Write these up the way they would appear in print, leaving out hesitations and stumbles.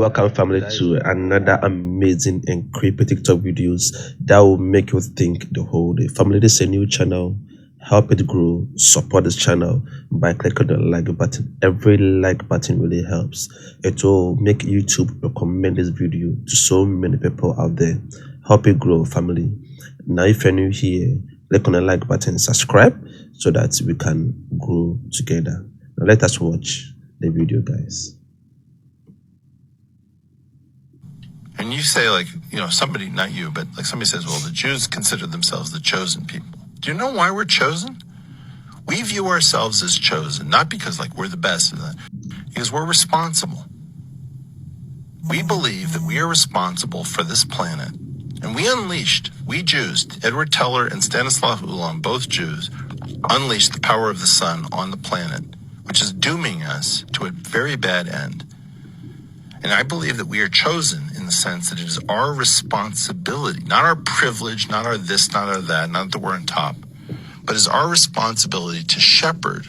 welcome family to another amazing and creepy TikTok videos that will make you think the whole day. Family, this is a new channel. Help it grow. Support this channel by clicking the like button. Every like button really helps. It will make YouTube recommend this video to so many people out there. Help it grow, family. Now, if you're new here, click on the like button, subscribe so that we can grow together. Now, let us watch the video, guys. And you say, like, you know, somebody, not you, but like somebody says, well, the Jews consider themselves the chosen people. Do you know why we're chosen? We view ourselves as chosen, not because, like, we're the best, because we're responsible. We believe that we are responsible for this planet. And we Jews, Edward Teller and Stanislav Ulam, both Jews, unleashed the power of the sun on the planet, which is dooming us to a very bad end. And I believe that we are chosen in the sense that it is our responsibility, not our privilege, not our this, not our that, not that we're on top, but it's our responsibility to shepherd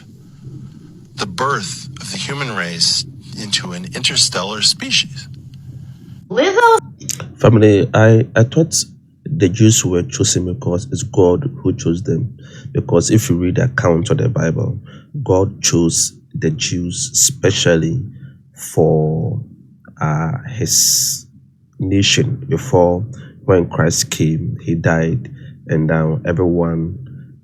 the birth of the human race into an interstellar species. Lizzo? Family, I thought the Jews were chosen because it's God who chose them. Because if you read the account of the Bible, God chose the Jews specially for his nation. Before, when Christ came, he died, and now everyone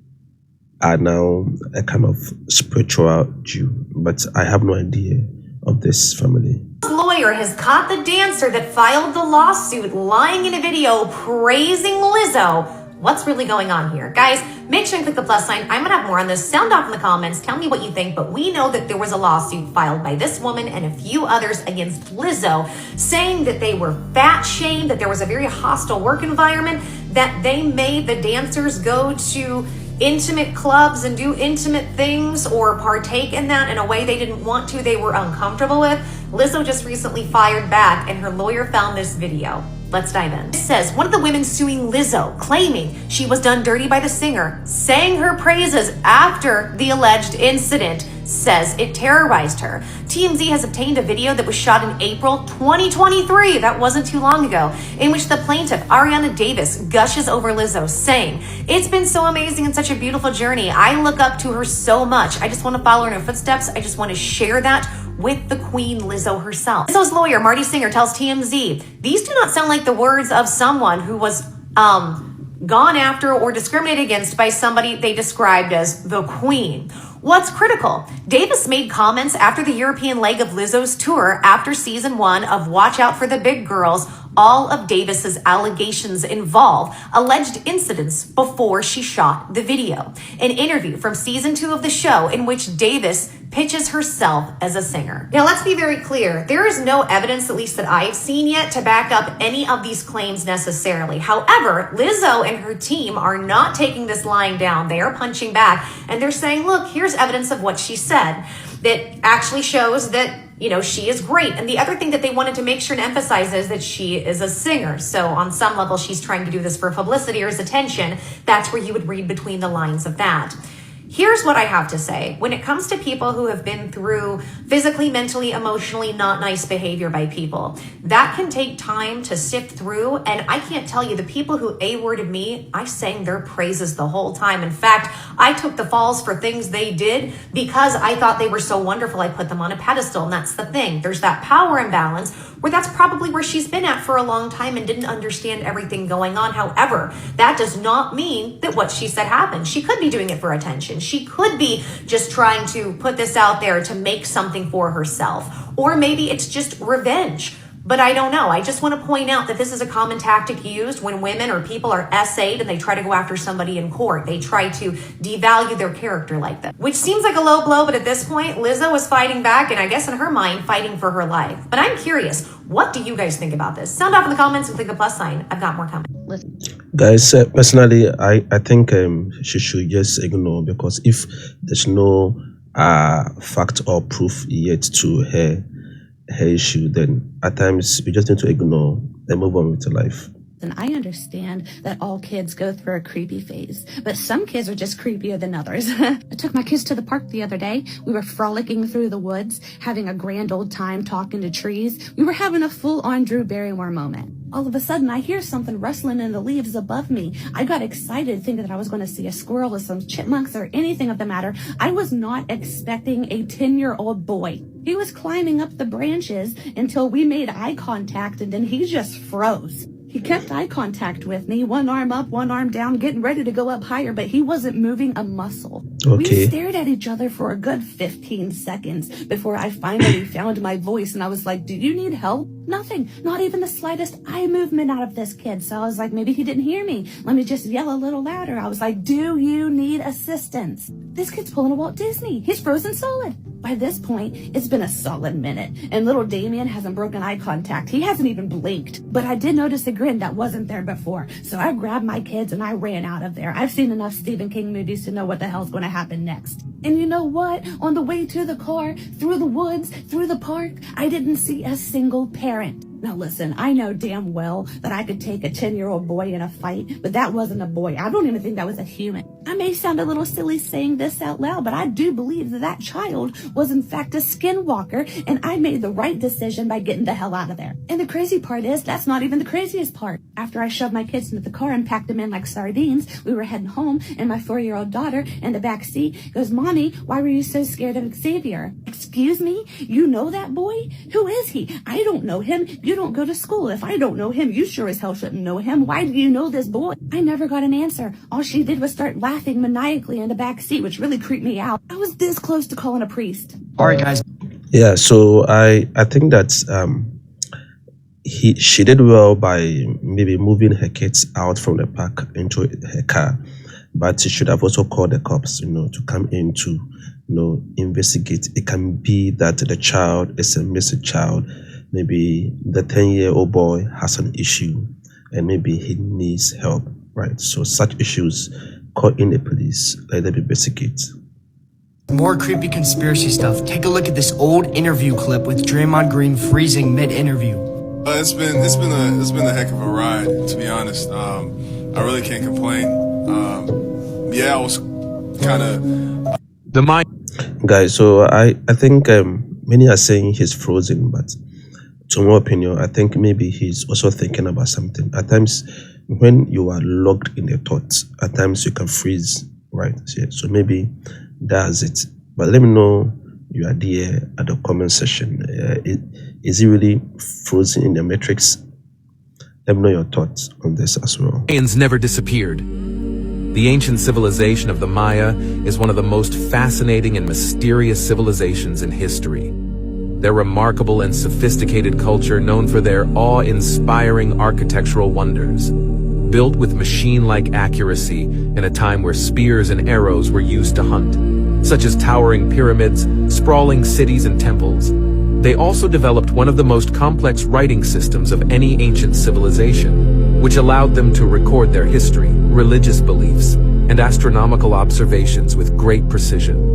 are now a kind of spiritual Jew. But I have no idea of this, family. Lawyer has caught the dancer that filed the lawsuit lying in a video praising Lizzo. What's really going on here? Guys, make sure and click the plus sign. I'm gonna have more on this. Sound off in the comments. Tell me what you think. But we know that there was a lawsuit filed by this woman and a few others against Lizzo, saying that they were fat shamed, that there was a very hostile work environment, that they made the dancers go to intimate clubs and do intimate things or partake in that in a way they didn't want to, they were uncomfortable with. Lizzo just recently fired back and her lawyer found this video. Let's dive in. It says, one of the women suing Lizzo, claiming she was done dirty by the singer, sang her praises after the alleged incident, says it terrorized her. TMZ has obtained a video that was shot in April 2023, that wasn't too long ago, in which the plaintiff, Ariana Davis, gushes over Lizzo, saying, "It's been so amazing and such a beautiful journey. I look up to her so much. I just want to follow in her footsteps. I just want to share that with the Queen Lizzo herself." Lizzo's lawyer, Marty Singer, tells TMZ, "These do not sound like the words of someone who was gone after or discriminated against by somebody they described as the Queen." What's critical? Davis made comments after the European leg of Lizzo's tour after season 1 of Watch Out for the Big Girls. All of Davis's allegations involve alleged incidents before she shot the video. An interview from season 2 of the show in which Davis pitches herself as a singer. Now, let's be very clear. There is no evidence, at least that I've seen yet, to back up any of these claims necessarily. However, Lizzo and her team are not taking this lying down. They are punching back and they're saying, look, here's evidence of what she said that actually shows that, you know, she is great. And the other thing that they wanted to make sure and emphasize is that she is a singer. So on some level, she's trying to do this for publicity or as attention. That's where you would read between the lines of that. Here's what I have to say. When it comes to people who have been through physically, mentally, emotionally not nice behavior by people, that can take time to sift through. And I can't tell you, the people who A-worded me, I sang their praises the whole time. In fact, I took the falls for things they did because I thought they were so wonderful. I put them on a pedestal. And that's the thing. There's that power imbalance where that's probably where she's been at for a long time and didn't understand everything going on. However, that does not mean that what she said happened. She could be doing it for attention. She could be just trying to put this out there to make something for herself. Or maybe it's just revenge. But I don't know. I just want to point out that this is a common tactic used when women or people are essayed and they try to go after somebody in court. They try to devalue their character like that, which seems like a low blow. But at this point, Lizzo was fighting back and I guess in her mind, fighting for her life. But I'm curious, what do you guys think about this? Sound off in the comments and click the plus sign. I've got more comments. Guys, personally, I think she should just ignore, because if there's no fact or proof yet to her issue, then at times you just need to ignore and move on with your life. And I understand that all kids go through a creepy phase, but some kids are just creepier than others. I took my kids to the park the other day. We were frolicking through the woods, having a grand old time talking to trees. We were having a full-on Drew Barrymore moment. All of a sudden, I hear something rustling in the leaves above me. I got excited thinking that I was going to see a squirrel or some chipmunks or anything of the matter. I was not expecting a 10-year-old boy. He was climbing up the branches until we made eye contact, and then he just froze. He kept eye contact with me, one arm up, one arm down, getting ready to go up higher, but he wasn't moving a muscle. Okay. We stared at each other for a good 15 seconds before I finally found my voice, and I was like, do you need help? Nothing, not even the slightest eye movement out of this kid. So I was like, maybe he didn't hear me. Let me just yell a little louder. I was like, do you need assistance? This kid's pulling a Walt Disney. He's frozen solid. By this point, it's been a solid minute, and little Damien hasn't broken eye contact. He hasn't even blinked. But I did notice a grin that wasn't there before. So I grabbed my kids and I ran out of there. I've seen enough Stephen King movies to know what the hell's going to happen next. And you know what? On the way to the car, through the woods, through the park, I didn't see a single parent. Now listen, I know damn well that I could take a 10-year-old boy in a fight, but that wasn't a boy. I don't even think that was a human. I may sound a little silly saying this out loud, but I do believe that that child was in fact a skinwalker, and I made the right decision by getting the hell out of there. And the crazy part is, that's not even the craziest part. After I shoved my kids into the car and packed them in like sardines, we were heading home, and my 4-year-old daughter in the back seat goes, Mommy, why were you so scared of Xavier? Excuse me? You know that boy? Who is he? I don't know him. You don't go to school. If I don't know him, you sure as hell shouldn't know him. Why do you know this boy? I never got an answer. All she did was start laughing maniacally in the back seat, which really creeped me out. I was this close to calling a priest. All right, guys. Yeah, so I think that she did well by maybe moving her kids out from the park into her car, but she should have also called the cops, to come in to, investigate. It can be that the child is a missing child. Maybe the 10-year-old boy has an issue and maybe he needs help, right? So such issues, call in the police, let them investigate. More creepy conspiracy stuff. Take a look at this old interview clip with Draymond Green freezing mid-interview. It's been a heck of a ride, to be honest. I really can't complain. I was kind of guys. So I think many are saying he's frozen, but to my opinion, I think maybe he's also thinking about something. At times, when you are locked in your thoughts, at times you can freeze, right? So maybe that's it. But let me know your idea at the comment section. Is he really frozen in the matrix? Let me know your thoughts on this as well. Mayans never disappeared. The ancient civilization of the Maya is one of the most fascinating and mysterious civilizations in history. Their remarkable and sophisticated culture, known for their awe-inspiring architectural wonders, built with machine-like accuracy in a time where spears and arrows were used to hunt, such as towering pyramids, sprawling cities and temples. They also developed one of the most complex writing systems of any ancient civilization, which allowed them to record their history, religious beliefs, and astronomical observations with great precision.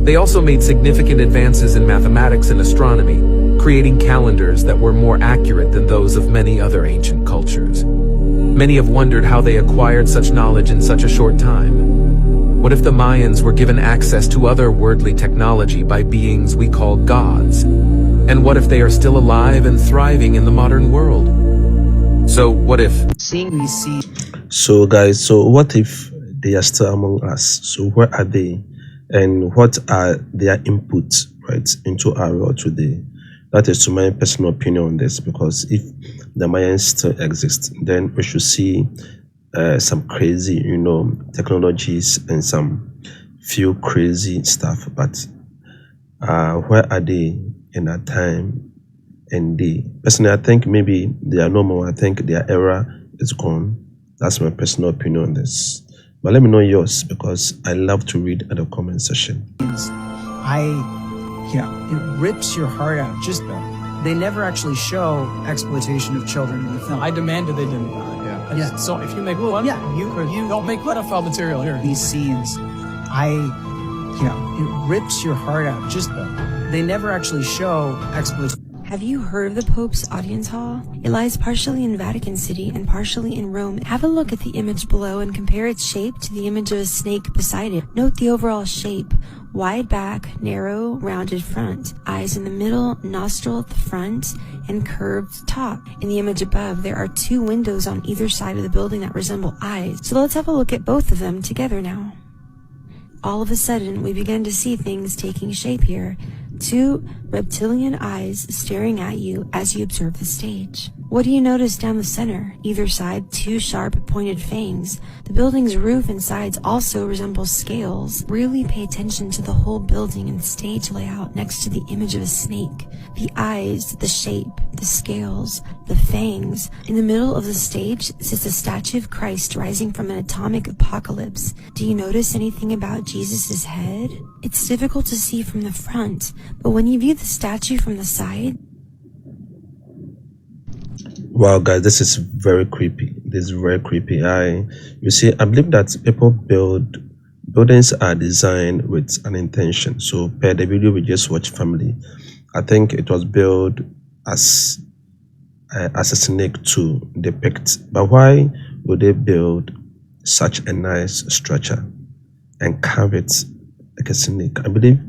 They also made significant advances in mathematics and astronomy, creating calendars that were more accurate than those of many other ancient cultures. Many have wondered how they acquired such knowledge in such a short time. What if the Mayans were given access to other worldly technology by beings we call gods? And what if they are still alive and thriving in the modern world? So what if... So guys, so what if they are still among us? So where are they? And what are their inputs, right, into our world today? That is to my personal opinion on this, because if the Mayans still exist, then we should see some crazy, technologies and some few crazy stuff. But where are they in that time and day? Personally, I think maybe they are no more. I think their era is gone. That's my personal opinion on this. But let me know yours, because I love to read at the comment section. It rips your heart out. They never actually show exploitation of children in the film. I demanded they didn't. Yeah. So if you make fun, you don't make pedophile material here. These scenes, it rips your heart out. They never actually show exploitation. Have you heard of the Pope's audience hall? It lies partially in Vatican City and partially in Rome. Have a look at the image below and compare its shape to the image of a snake beside it. Note the overall shape. Wide back, narrow, rounded front, eyes in the middle, nostril at the front, and curved top. In the image above, there are 2 windows on either side of the building that resemble eyes. So let's have a look at both of them together now. All of a sudden, we begin to see things taking shape here. 2 reptilian eyes staring at you as you observe the stage. What do you notice down the center? Either side, 2 sharp pointed fangs. The building's roof and sides also resemble scales. Really pay attention to the whole building and stage layout next to the image of a snake. The eyes, the shape, the scales, the fangs. In the middle of the stage sits a statue of Christ rising from an atomic apocalypse. Do you notice anything about Jesus' head? It's difficult to see from the front, but when you view the statue from the side... Wow, guys, this is very creepy. This is very creepy. You see, I believe that buildings are designed with an intention. So per the video we just watched, family, I think it was built as a snake to depict. But why would they build such a nice structure and carve it like a snake? I believe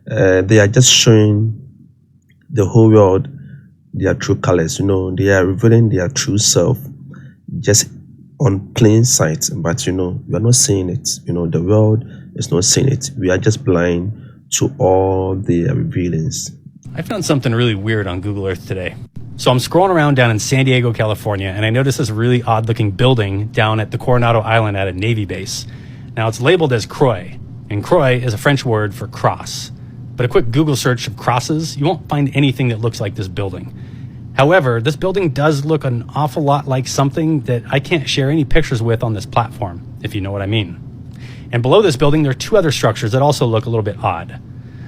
they are just showing the whole world their true colors. They are revealing their true self just on plain sight, but we are not seeing it. The world is not seeing it. We are just blind to all the revealings. I found something really weird on Google Earth today. So I'm scrolling around down in San Diego, California, and I noticed this really odd looking building down at the Coronado Island at a Navy base. Now it's labeled as Croix, and Croix is a French word for cross. But a quick Google search of crosses, you won't find anything that looks like this building. However, this building does look an awful lot like something that I can't share any pictures with on this platform, if you know what I mean. And below this building, there are 2 other structures that also look a little bit odd.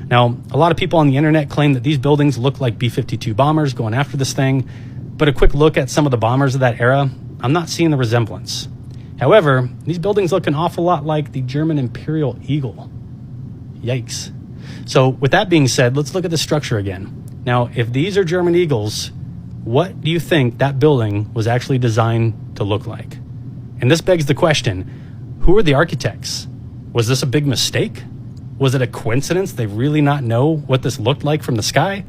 Now, a lot of people on the internet claim that these buildings look like B-52 bombers going after this thing, but a quick look at some of the bombers of that era, I'm not seeing the resemblance. However, these buildings look an awful lot like the German Imperial Eagle. Yikes. So with that being said, let's look at the structure again. Now, if these are German Eagles, what do you think that building was actually designed to look like? And this begs the question, who are the architects? Was this a big mistake? Was it a coincidence they really not know what this looked like from the sky?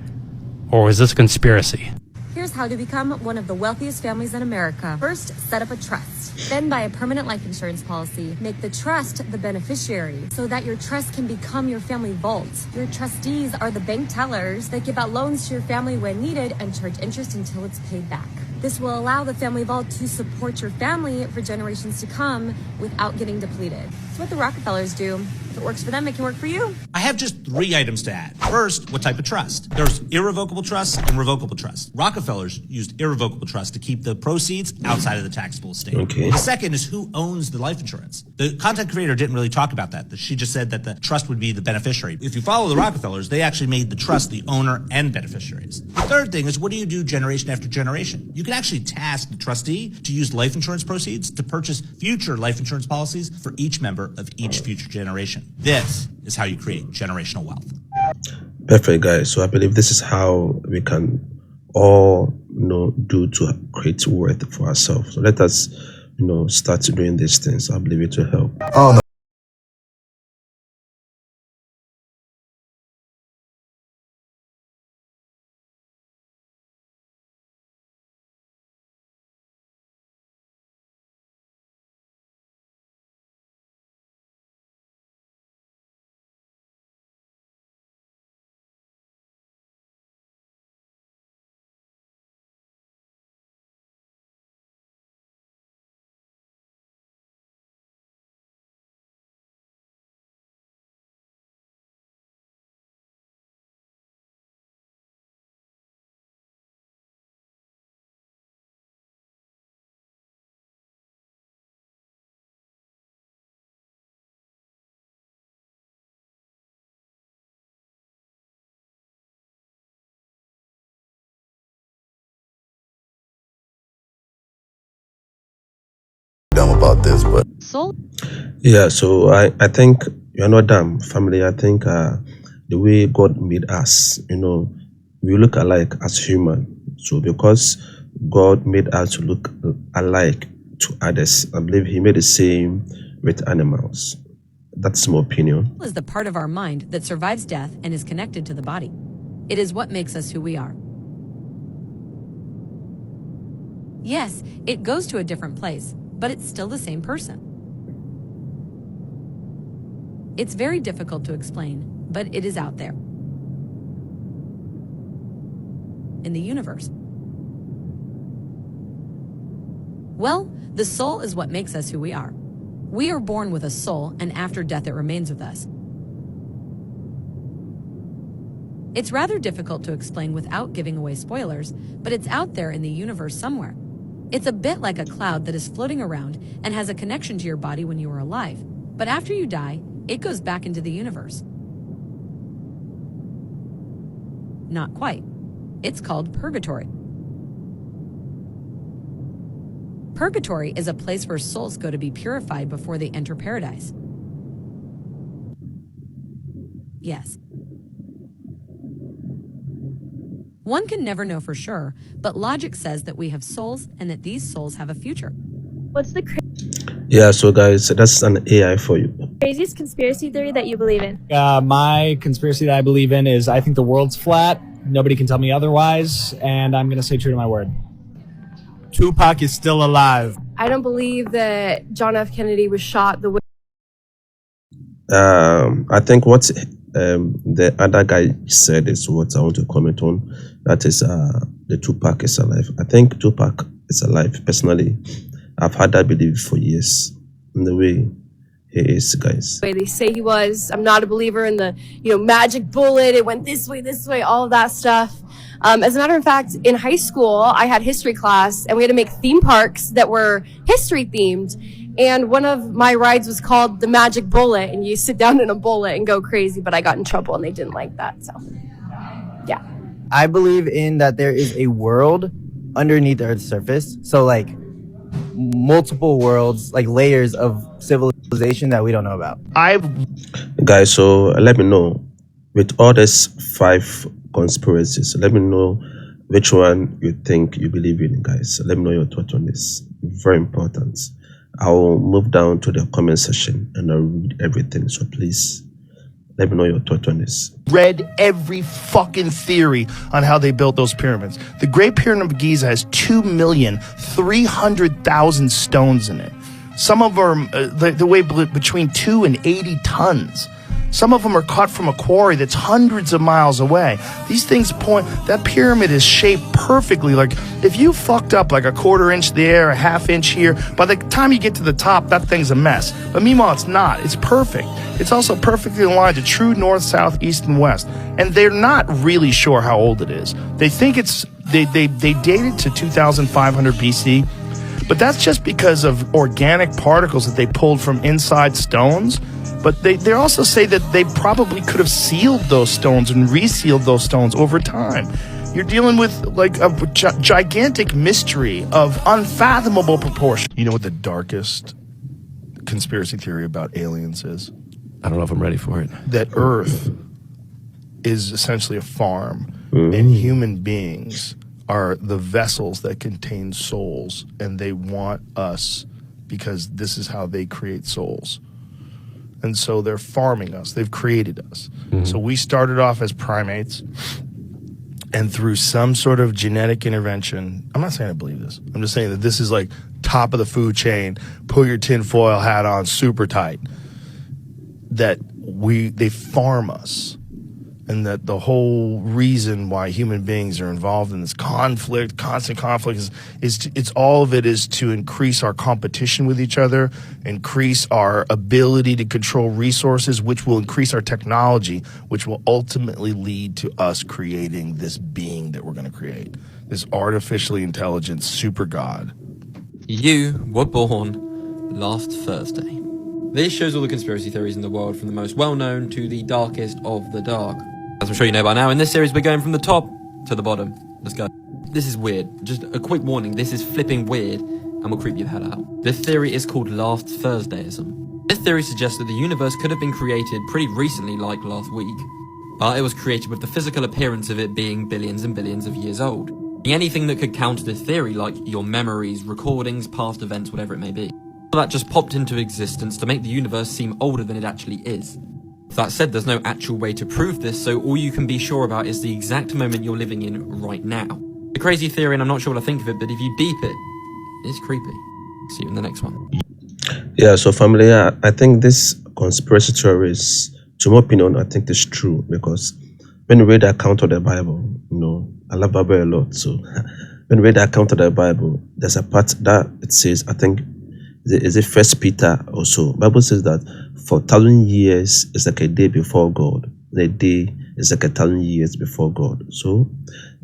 Or was this a conspiracy? Here's how to become one of the wealthiest families in America. First, set up a trust. Then buy a permanent life insurance policy. Make the trust the beneficiary so that your trust can become your family vault. Your trustees are the bank tellers that give out loans to your family when needed and charge interest until it's paid back. This will allow the family vault to support your family for generations to come without getting depleted. It's what the Rockefellers do. If it works for them, it can work for you. I have just 3 items to add. First, what type of trust? There's irrevocable trust and revocable trust. Rockefellers used irrevocable trust to keep the proceeds outside of the taxable estate. Okay. The second is who owns the life insurance. The content creator didn't really talk about that. She just said that the trust would be the beneficiary. If you follow the Rockefellers, they actually made the trust the owner and beneficiaries. The third thing is, what do you do generation after generation? You can actually task the trustee to use life insurance proceeds to purchase future life insurance policies for each member of each future generation. This is how you create generational wealth. Perfect, guys. So I believe this is how we can all do to create worth for ourselves. So let us start doing these things. I believe it will help. Oh, no. Dumb about this, but Yeah, so I think you're not dumb, family. I think the way God made us, we look alike as human. So because God made us to look alike to others, I believe he made the same with animals. That's my opinion. Is the part of our mind that survives death and is connected to the body. It is what makes us who we are. Yes, it goes to a different place, but it's still the same person. It's very difficult to explain, but it is out there. In the universe. Well, the soul is what makes us who we are. We are born with a soul, and after death it remains with us. It's rather difficult to explain without giving away spoilers, but it's out there in the universe somewhere. It's a bit like a cloud that is floating around and has a connection to your body when you are alive, but after you die, it goes back into the universe. Not quite. It's called purgatory. Purgatory is a place where souls go to be purified before they enter paradise. Yes. One can never know for sure, but logic says that we have souls and that these souls have a future. What's the Yeah, so guys, that's an AI for you. craziest conspiracy theory that you believe in? My conspiracy that I believe in is I think the world's flat. Nobody can tell me otherwise, and I'm going to stay true to my word. Tupac is still alive. I don't believe that John F. Kennedy was shot the way. I think what the other guy said is what I want to comment on. That is the Tupac is alive. I think Tupac is alive. Personally, I've had that belief for years in the way he is, guys. Way they say he was. I'm not a believer in the, magic bullet. It went this way, all of that stuff. As a matter of fact, in high school, I had history class and we had to make theme parks that were history themed. And one of my rides was called the Magic Bullet, and you sit down in a bullet and go crazy, but I got in trouble and they didn't like that. So, yeah. I believe in that there is a world underneath the Earth's surface. So like multiple worlds, like layers of civilization that we don't know about. Guys, so let me know, with all these 5 conspiracies, let me know which one you think you believe in, guys. Let me know your thoughts on this. Very important. I'll move down to the comment section and I'll read everything. So please, let me know your thoughts on this. Read every fucking theory on how they built those pyramids. The Great Pyramid of Giza has 2,300,000 stones in it. Some of them they weigh between 2 and 80 tons. Some of them are cut from a quarry that's hundreds of miles away. These things point, that pyramid is shaped perfectly. Like, if you fucked up like a 1/4 inch there, a 1/2 inch here, by the time you get to the top, that thing's a mess. But meanwhile, it's not. It's perfect. It's also perfectly aligned to true north, south, east, and west. And they're not really sure how old it is. They think they date it to 2,500 BC. But that's just because of organic particles that they pulled from inside stones. But they also say that they probably could have sealed those stones and resealed those stones over time. You're dealing with like a gigantic mystery of unfathomable proportion. You know what the darkest conspiracy theory about aliens is? I don't know if I'm ready for it. That Earth is essentially a farm, and human beings are the vessels that contain souls, and they want us because this is how they create souls. And so they're farming us. They've created us. So we started off as primates, and through some sort of genetic intervention, I'm not saying I believe this. I'm just saying that this is like top of the food chain, put your tinfoil hat on super tight, that they farm us. And that the whole reason why human beings are involved in this conflict, constant conflict, it's all of it is to increase our competition with each other, increase our ability to control resources, which will increase our technology, which will ultimately lead to us creating this being that we're going to create, this artificially intelligent super god. You were born last Thursday. This shows all the conspiracy theories in the world, from the most well-known to the darkest of the dark. As I'm sure you know by now, in this series we're going from the top to the bottom. Let's go. This is weird. Just a quick warning, this is flipping weird and will creep you the hell out. This theory is called last Thursdayism. This theory suggests that the universe could have been created pretty recently, like last week, but it was created with the physical appearance of it being billions and billions of years old. Anything that could counter this theory, like your memories, recordings, past events, whatever it may be. That just popped into existence to make the universe seem older than it actually is. That said, there's no actual way to prove this, so all you can be sure about is the exact moment you're living in right now. A crazy theory, and I'm not sure what to think of it, but if you deep it, it's creepy. See you in the next one. Yeah, so family, I think this conspiracy theories, to my opinion, I think it's true, because when you read the account of the Bible, I love Bible a lot, so when you read the account of the Bible, there's a part that it says, I think, is it First Peter or so? Bible says that for 1,000 years is like a day before God. A day is like 1,000 years before God. So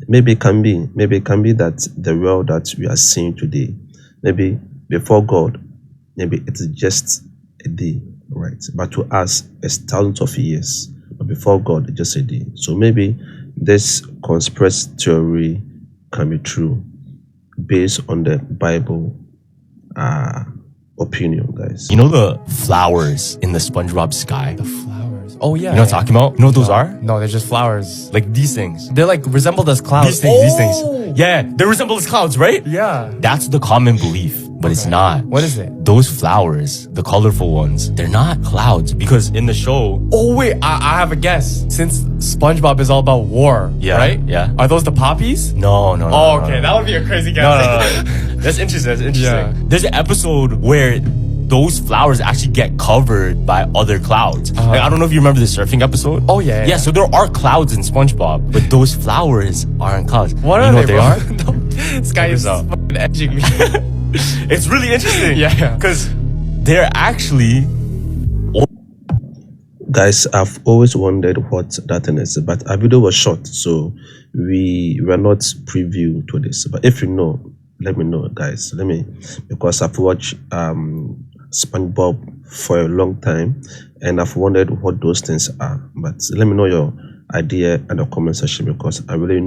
maybe it can be that the world that we are seeing today, maybe before God, maybe it's just a day, right? But to us, it's thousands of years. But before God, it's just a day. So maybe this conspiracy theory can be true based on the Bible opinion, guys. You know the flowers in the SpongeBob sky? The flowers. Oh yeah. You know what I'm talking about? You know what those are? No, they're just flowers. Like these things. They're like resembled as clouds. These things. Yeah, they resemble as clouds, right? Yeah. That's the common belief, but it's not. What is it? Those flowers, the colorful ones, they're not clouds because in the show. Oh wait, I have a guess. Since SpongeBob is all about war, right? Yeah. Are those the poppies? No. Oh, okay, that would be a crazy guess. No. That's interesting. Yeah. There's an episode where those flowers actually get covered by other clouds. Like, I don't know if you remember the surfing episode. Oh yeah. Yeah, so there are clouds in SpongeBob, but those flowers aren't clouds. What you know are they, what they bro? are? This guy is fucking edging me. It's really interesting. Yeah. Because they're actually. Guys, I've always wondered what that thing is, but our video was short, so we were not preview to this. But if you know, let me know, guys. Because I've watched SpongeBob for a long time, and I've wondered what those things are. But let me know your idea in the comment section, because I really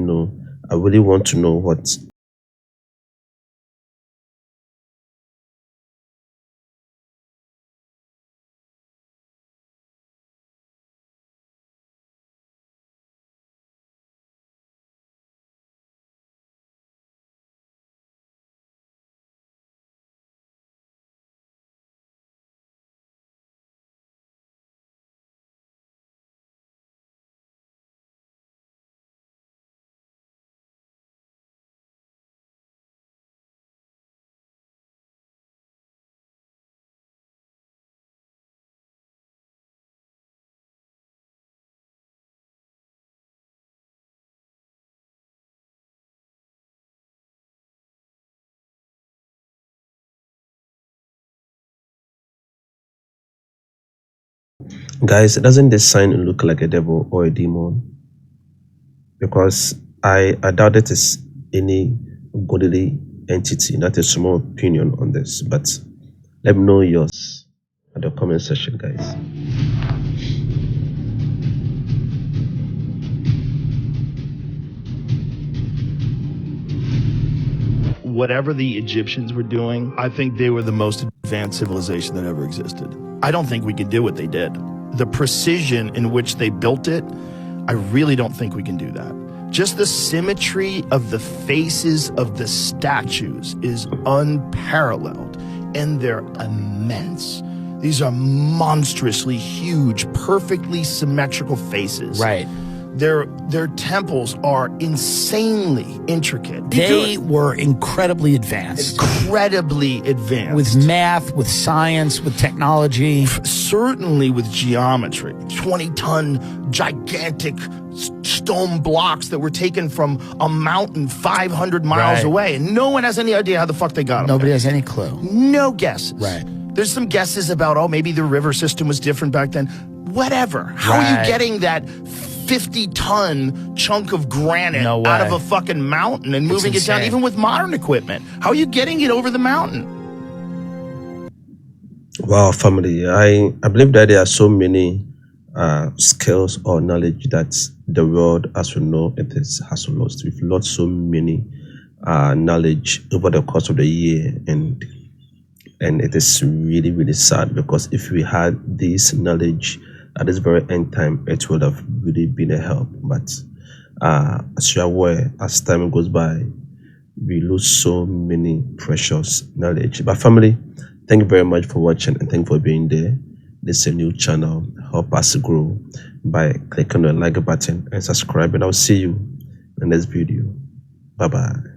want to know what. Guys, doesn't this sign look like a devil or a demon? Because I doubt it is any godly entity. That is my opinion on this. But let me know yours at the comment section, guys. Whatever the Egyptians were doing, I think they were the most advanced civilization that ever existed. I don't think we could do what they did. The precision in which they built it, I really don't think we can do that. Just the symmetry of the faces of the statues is unparalleled, and they're immense. These are monstrously huge, perfectly symmetrical faces. Right. Their temples are insanely intricate. They were incredibly advanced. Incredibly advanced. With math, with science, with technology. Certainly with geometry. 20-ton gigantic stone blocks that were taken from a mountain 500 miles away. And no one has any idea how the fuck they got them. Nobody has any clue. No guesses. Right. There's some guesses about, oh, maybe the river system was different back then. Whatever. How are you getting that 50-ton chunk of granite out of a fucking mountain and moving it down, even with modern equipment? How are you getting it over the mountain? Wow, family. I believe that there are so many skills or knowledge that the world, as we know, has lost. We've lost so many knowledge over the course of the year, and it is really, really sad, because if we had this knowledge at this very end time, it would have really been a help. But as you are aware, as time goes by, we lose so many precious knowledge. But family, thank you very much for watching and thank you for being there. This is a new channel. Help us grow by clicking the like button and subscribing. I'll see you in the next video. Bye bye.